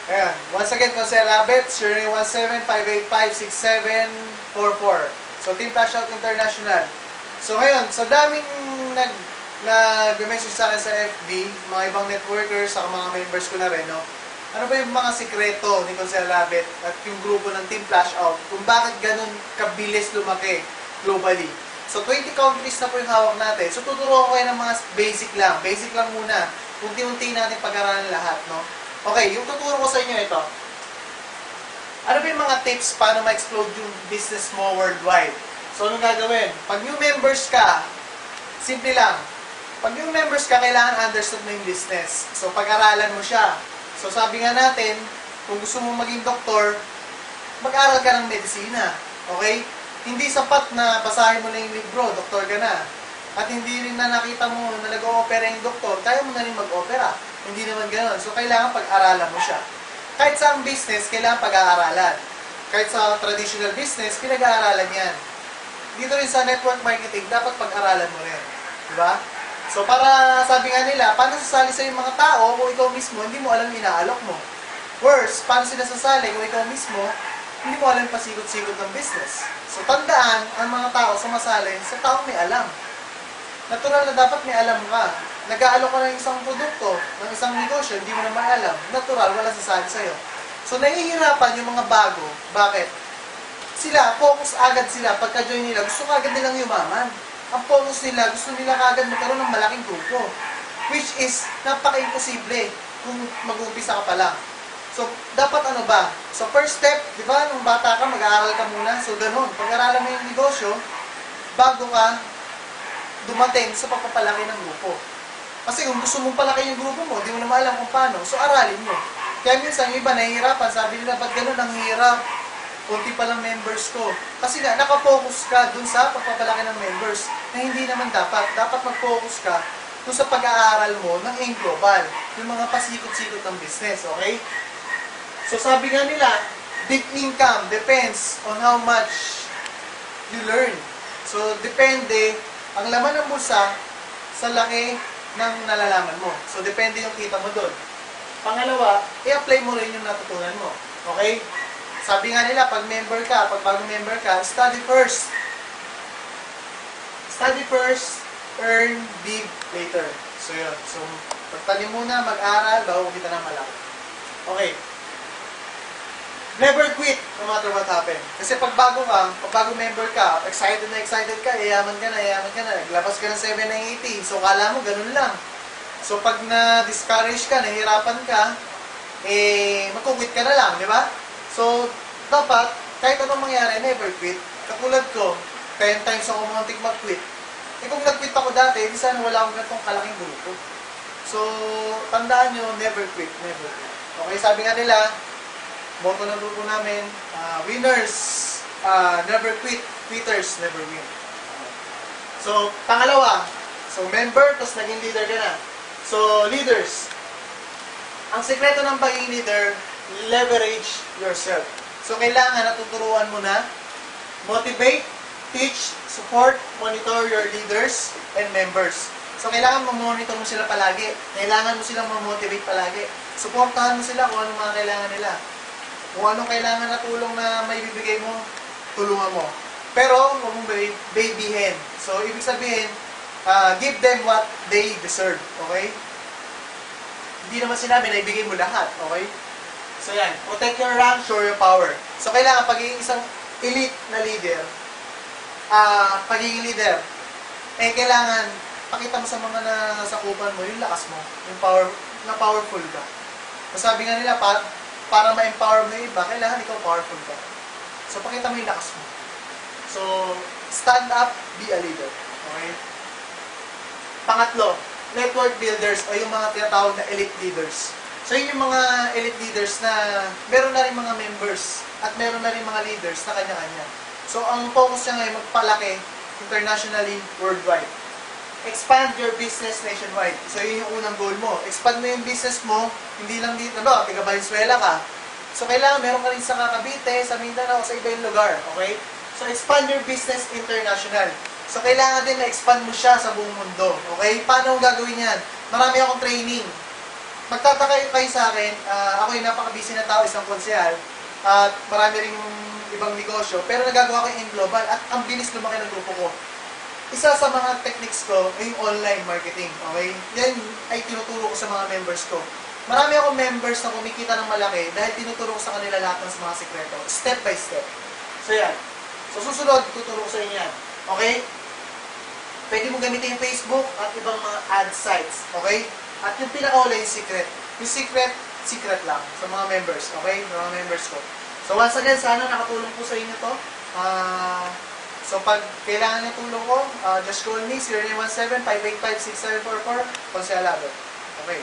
Ayan. Once again, Consel Abet, 017-585-6744. So, Team Flash Out International. So, ngayon, sa daming nag-message sa akin sa FB, mga ibang networkers, sa mga members ko na rin, no? Ano ba yung mga sikreto ni Consel Abet at yung grupo ng Team Flash Out kung bakit ganun kabilis lumaki globally? So, 20 countries na po yung hawak natin. So, tuturo ko kayo ng mga basic lang. Basic lang muna. Unti-unti natin pag-aralan lahat, no? Okay, yung tuturo ko sa inyo ito. Ano ba yung mga tips paano ma-explode yung business mo worldwide? So, anong gagawin? Pag new members ka, simple lang. Pag new members ka, kailangan understand mo yung business. So, pag-aralan mo siya. So, sabi nga natin, kung gusto mo maging doktor, mag-aral ka ng medisina. Okay? Hindi sapat na basahin mo lang yung libro, doktor ka na. At hindi rin na nakita mo na nag-o-opera yung doktor, kaya mo na rin mag-opera. Hindi naman ganoon. So, kailangan pag-aralan mo siya. Kahit sa ang business, kailangan pag-aaralan. Kahit sa traditional business, pinag-aaralan yan. Dito rin sa network marketing, dapat pag-aralan mo rin. Diba? So, para sabi nga nila, paano sasali sa yung mga tao kung ikaw mismo, hindi mo alam inaalok mo? Worse, paano sila sasali kung ikaw mismo, hindi mo alam pasikot-sikot ng business? So, tandaan, ang mga tao sumasali sa taong may alam. Natural na dapat may alam ka. Nag-aalok ka ng isang produkto, ng isang negosyo, hindi mo naman alam. Natural, wala sasali sa'yo. So, nahihirapan yung mga bago. Bakit? Sila, focus agad sila. Pagka-join nila, gusto agad nilang yumaman. Ang focus nila, gusto nila agad magkaroon ng malaking grupo. Which is, napaka-imposible kung mag-uumpisa ka pa lang. So, dapat ano ba? So, first step, di ba, nung bata ka, mag-aaral ka muna. So, ganun. Pag-aralan mo yung negosyo, bago ka dumating sa pagpapalaki ng grupo. Kasi kung gusto mong palaki yung grupo mo, di mo naman alam kung paano. So, aralin mo. Kaya minsan, yung iba nahihirapan. Sabi nila, ba't ganun ang hirap? Kunti pa lang members ko. Kasi nga, nakafocus ka dun sa pagpapalaki ng members na hindi naman dapat. Dapat mag-focus ka dun sa pag-aaral mo ng AIM Global. Yung mga pasikot-sikot ng business, okay? So, sabi nga nila, big income depends on how much you learn. So, depende ang laman ng bulsa sa laki ng nalalaman mo. So, depende yung kita mo doon. Pangalawa, i-apply mo rin yung natutunan mo. Okay? Sabi nga nila, pag member ka, pag bagong member ka, study first. Study first, earn big later. So, yun. So, pagtanim muna, mag-aral, bago kita na malaki. Okay. Never quit, no matter what happen. Kasi pag bago member ka, excited ka, yayaman ka na, naglabas ka ng 780, so kala mo, ganun lang. So pag na-discourage ka, nahihirapan ka, magkukwit ka na lang, di ba? So, dapat, kahit anong mangyari, never quit. Katulad ko, 10 times ako muntik mag-quit. Kung nag-quit ako dati, di sana wala akong ganitong kalaking grupo. So, tandaan nyo, never quit, never quit. Okay, sabi nga nila, motto ng grupo namin, winners never quit, quitters never win. So, pangalawa, so member, tapos naging leader ka na. So, leaders. Ang sekreto ng pagiging leader, leverage yourself. So, kailangan natuturuan mo na motivate, teach, support, monitor your leaders and members. So, kailangan ma-monitor mo sila palagi. Kailangan mo silang ma-motivate palagi. Supportahan mo sila kung anong mga kailangan nila. Kung anong kailangan na tulong na may bibigay mo, tulungan mo. Pero, huwag mong babyhin. So, ibig sabihin, give them what they deserve. Okay? Hindi naman sinabi na ibigay mo lahat. Okay? So, yan. Protect your rank, show your power. So, kailangan pagiging isang elite na leader, kailangan pakita mo sa mga nasakupan mo yung lakas mo, yung powerful ka. Sabi nga nila, para ma-empower mo yung iba, kailangan ikaw powerful ka. So, pakita mo yung lakas mo. So, stand up, be a leader. Okay? Pangatlo, network builders o yung mga tinatawag na elite leaders. So, yun yung mga elite leaders na meron na rin mga members at meron na rin mga leaders na kanya-kanya. So, ang focus niya ngayon, magpalaki internationally, worldwide. Expand your business nationwide. So, yun yung unang goal mo. Expand mo yung business mo, hindi lang dito, taga Valenzuela ka. So, kailangan meron ka rin sa Cavite, sa Mindanao, sa iba yung lugar. Okay? So, expand your business international. So, kailangan din na-expand mo siya sa buong mundo. Okay? Paano gagawin yan? Marami akong training. magtataka kayo sa akin, ako yung napaka-busy na tao, isang konsehal, at marami ring ibang negosyo, pero nagagawa ko yung global at ang bilis lumaki ng grupo ko. Isa sa mga techniques ko ay yung online marketing, okay? Yan ay tinuturo ko sa mga members ko. Marami akong members na kumikita ng malaki dahil tinuturo ko sa kanila lahat ng mga sikreto, step by step. So yan. So susunod, tuturo ko sa inyo yan. Okay? Pwede mo gamitin yung Facebook at ibang mga ad sites, okay? At yung pinakaula yung secret. Yung secret lang sa mga members, okay? Sa mga members ko. So once again, sana nakatulong po sa inyo to. So pag kailangan ng tulong ko, just call me, 0917-585-6744, Konsehal Labet. Okay.